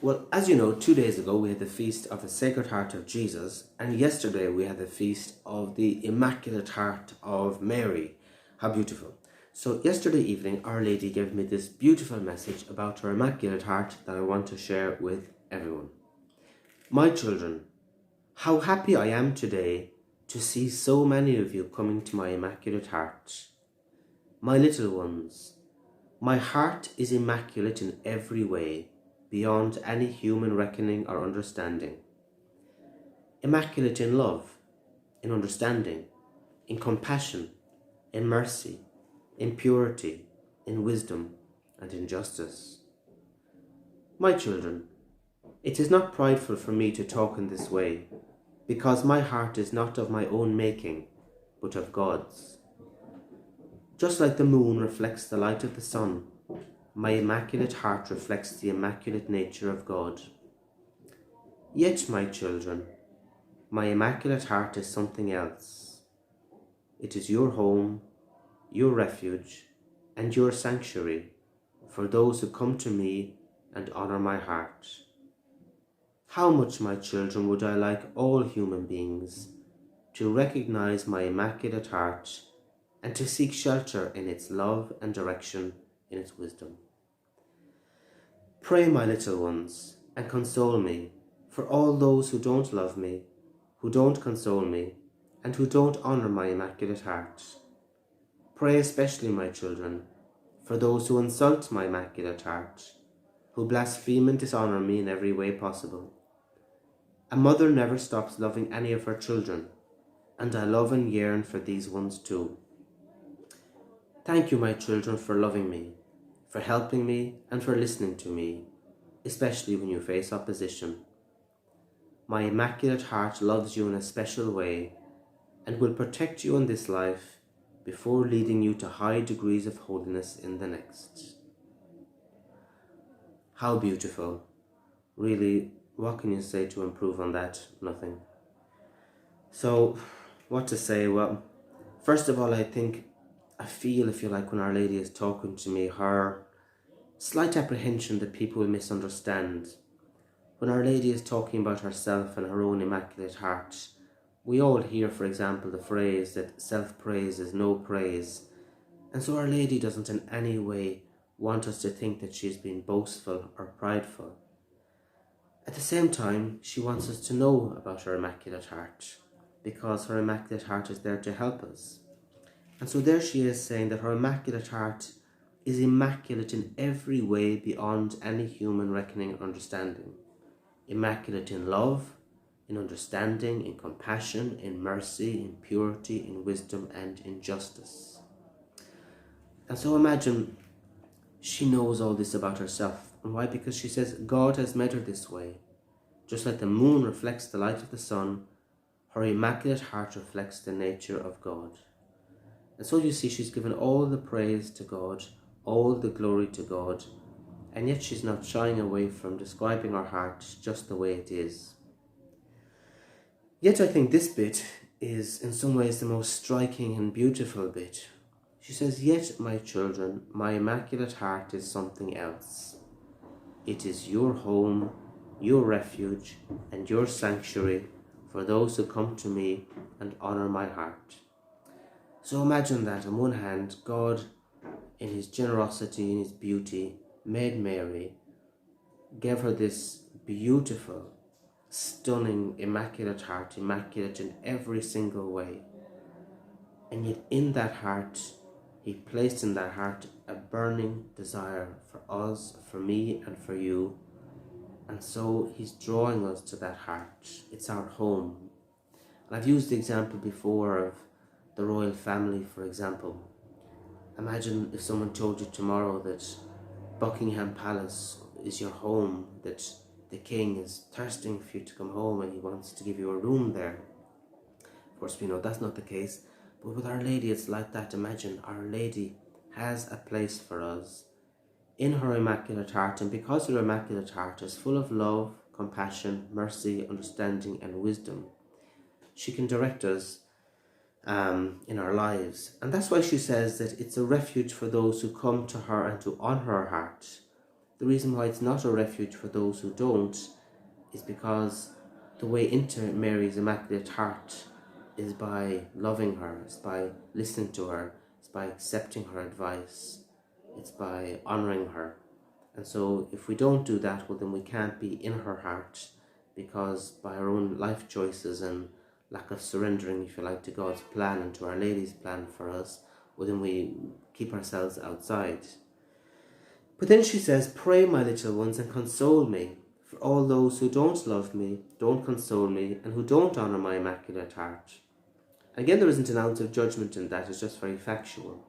Well, as you know, 2 days ago we had the feast of the Sacred Heart of Jesus, and yesterday we had the feast of the Immaculate Heart of Mary. How beautiful. So yesterday evening, Our Lady gave me this beautiful message about her Immaculate Heart that I want to share with everyone. My children, how happy I am today to see so many of you coming to my Immaculate Heart. My little ones, my heart is immaculate in every way, beyond any human reckoning or understanding. Immaculate in love, in understanding, in compassion, in mercy, in purity, in wisdom, and in justice. My children, it is not prideful for me to talk in this way, because my heart is not of my own making, but of God's. Just like the moon reflects the light of the sun, my Immaculate Heart reflects the immaculate nature of God. Yet, my children, my Immaculate Heart is something else. It is your home, your refuge, and your sanctuary for those who come to me and honour my heart. How much, my children, would I like all human beings to recognise my Immaculate Heart and to seek shelter in its love and direction in its wisdom. Pray, my little ones, and console me for all those who don't love me, who don't console me, and who don't honour my Immaculate Heart. Pray especially, my children, for those who insult my Immaculate Heart, who blaspheme and dishonour me in every way possible. A mother never stops loving any of her children, and I love and yearn for these ones too. Thank you, my children, for loving me, for helping me, and for listening to me, especially when you face opposition. My Immaculate Heart loves you in a special way and will protect you in this life before leading you to high degrees of holiness in the next. How beautiful. Really, what can you say to improve on that? Nothing. So, what to say? Well, first of all, I feel, if you like, when Our Lady is talking to me, her slight apprehension that people will misunderstand. When Our Lady is talking about herself and her own Immaculate Heart, we all hear, for example, the phrase that self-praise is no praise. And so Our Lady doesn't in any way want us to think that she's been boastful or prideful. At the same time, she wants us to know about her Immaculate Heart, because her Immaculate Heart is there to help us. And so there she is saying that her Immaculate Heart is immaculate in every way beyond any human reckoning or understanding. Immaculate in love, in understanding, in compassion, in mercy, in purity, in wisdom, and in justice. And so imagine she knows all this about herself. And why? Because she says God has made her this way. Just like the moon reflects the light of the sun, her Immaculate Heart reflects the nature of God. And so you see, she's given all the praise to God, all the glory to God, and yet she's not shying away from describing her heart just the way it is. Yet I think this bit is in some ways the most striking and beautiful bit. She says, yet, my children, my Immaculate Heart is something else. It is your home, your refuge, and your sanctuary for those who come to me and honour my heart. So imagine that on one hand, God, in his generosity and his beauty, made Mary, gave her this beautiful, stunning, Immaculate Heart, immaculate in every single way. And yet in that heart, he placed in that heart a burning desire for us, for me, and for you. And so he's drawing us to that heart. It's our home. And I've used the example before of the royal family, for example. Imagine if someone told you tomorrow that Buckingham Palace is your home, that the king is thirsting for you to come home and he wants to give you a room there. Of course, we know that's not the case, but with Our Lady it's like that. Imagine Our Lady has a place for us in her Immaculate Heart, and because her Immaculate Heart is full of love, compassion, mercy, understanding, and wisdom, she can direct us in our lives. And that's why she says that it's a refuge for those who come to her and to honour her heart. The reason why it's not a refuge for those who don't is because the way into Mary's Immaculate Heart is by loving her, it's by listening to her, it's by accepting her advice, it's by honouring her. And so if we don't do that, well then we can't be in her heart, because by our own life choices and lack of surrendering, if you like, to God's plan and to Our Lady's plan for us, well then we keep ourselves outside. But then she says, pray, my little ones, and console me, for all those who don't love me, don't console me, and who don't honour my Immaculate Heart. Again, there isn't an ounce of judgment in that, it's just very factual.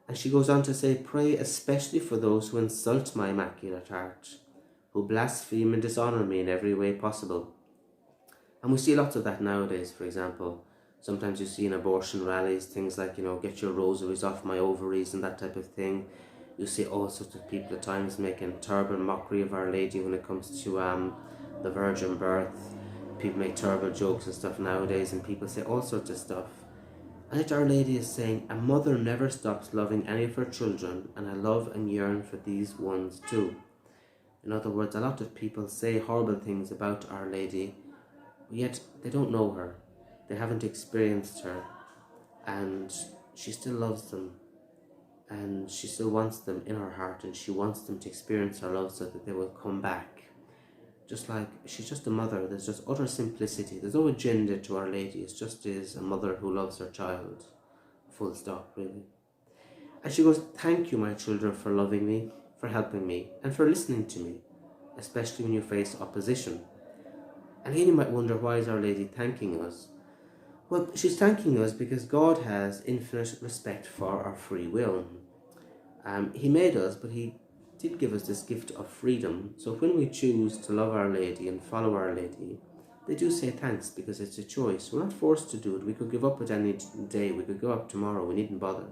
And she goes on to say, pray especially for those who insult my Immaculate Heart, who blaspheme and dishonour me in every way possible. And we see lots of that nowadays. For example, sometimes you see in abortion rallies things like, get your rosaries off my ovaries and that type of thing. You see all sorts of people at times making terrible mockery of Our Lady when it comes to the virgin birth. People make terrible jokes and stuff nowadays, and people say all sorts of stuff. And yet Our Lady is saying, a mother never stops loving any of her children, and I love and yearn for these ones too. In other words, a lot of people say horrible things about Our Lady, yet they don't know her, they haven't experienced her, and she still loves them, and she still wants them in her heart, and she wants them to experience her love so that they will come back. Just like, she's just a mother, there's just utter simplicity, there's no agenda to Our Lady, it just is a mother who loves her child, full stop, really. And she goes, thank you, my children, for loving me, for helping me, and for listening to me, especially when you face opposition. And again you might wonder, why is Our Lady thanking us? Well, she's thanking us because God has infinite respect for our free will. He made us, but He did give us this gift of freedom. So when we choose to love Our Lady and follow Our Lady, they do say thanks, because it's a choice. We're not forced to do it. We could give up at any day. We could give up tomorrow. We needn't bother.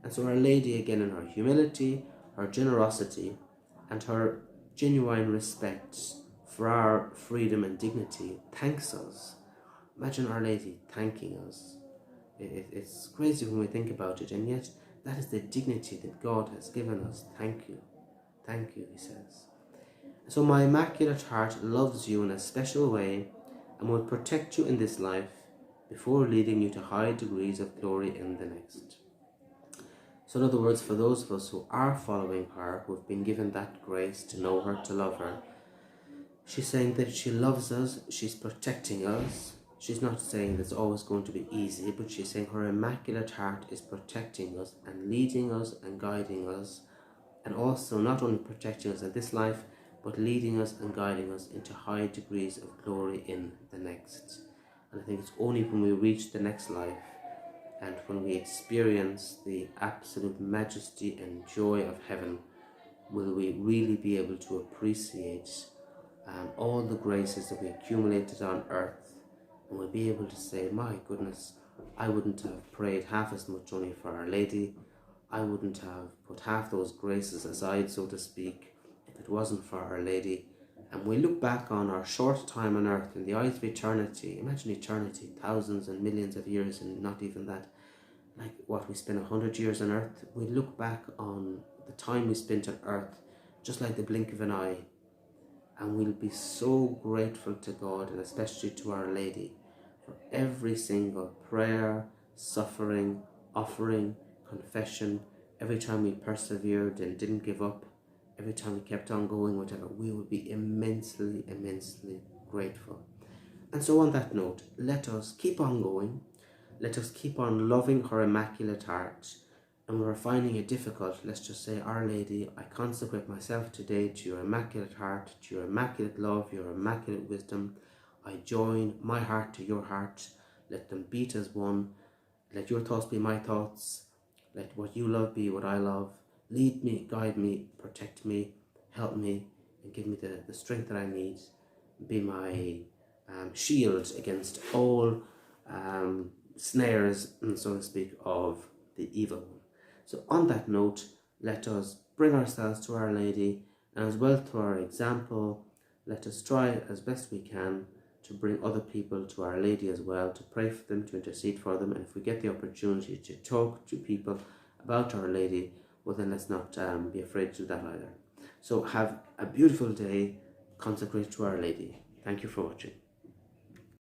And so Our Lady, again, in her humility, her generosity, and her genuine respect for our freedom and dignity, thanks us. Imagine Our Lady thanking us. It's crazy when we think about it, and yet that is the dignity that God has given us. Thank you, He says. So my Immaculate Heart loves you in a special way and will protect you in this life before leading you to high degrees of glory in the next. So in other words, for those of us who are following her, who have been given that grace to know her, to love her, she's saying that she loves us, she's protecting us. She's not saying it's always going to be easy, but she's saying her Immaculate Heart is protecting us and leading us and guiding us, and also not only protecting us in this life, but leading us and guiding us into high degrees of glory in the next. And I think it's only when we reach the next life and when we experience the absolute majesty and joy of heaven will we really be able to appreciate all the graces that we accumulated on earth, and we'll be able to say, my goodness, I wouldn't have prayed half as much only for Our Lady. I wouldn't have put half those graces aside, so to speak, if it wasn't for Our Lady. And we look back on our short time on earth in the eyes of eternity. Imagine eternity, thousands and millions of years, and not even that. Like what, we spent 100 years on earth. We look back on the time we spent on earth just like the blink of an eye, and we'll be so grateful to God, and especially to Our Lady, for every single prayer, suffering, offering, confession, every time we persevered and didn't give up, every time we kept on going, whatever, we will be immensely, immensely grateful. And so on that note, let us keep on going. Let us keep on loving her Immaculate Heart. And we're finding it difficult, let's just say, Our Lady, I consecrate myself today to your Immaculate Heart, to your immaculate love, your immaculate wisdom. I join my heart to your heart. Let them beat as one. Let your thoughts be my thoughts. Let what you love be what I love. Lead me, guide me, protect me, help me, and give me the strength that I need. Be my shield against all snares, so to speak, of the evil one. So on that note, let us bring ourselves to Our Lady, and as well through our example, let us try as best we can to bring other people to Our Lady as well, to pray for them, to intercede for them. And if we get the opportunity to talk to people about Our Lady, well then let's not be afraid to do that either. So have a beautiful day, consecrate to Our Lady. Thank you for watching.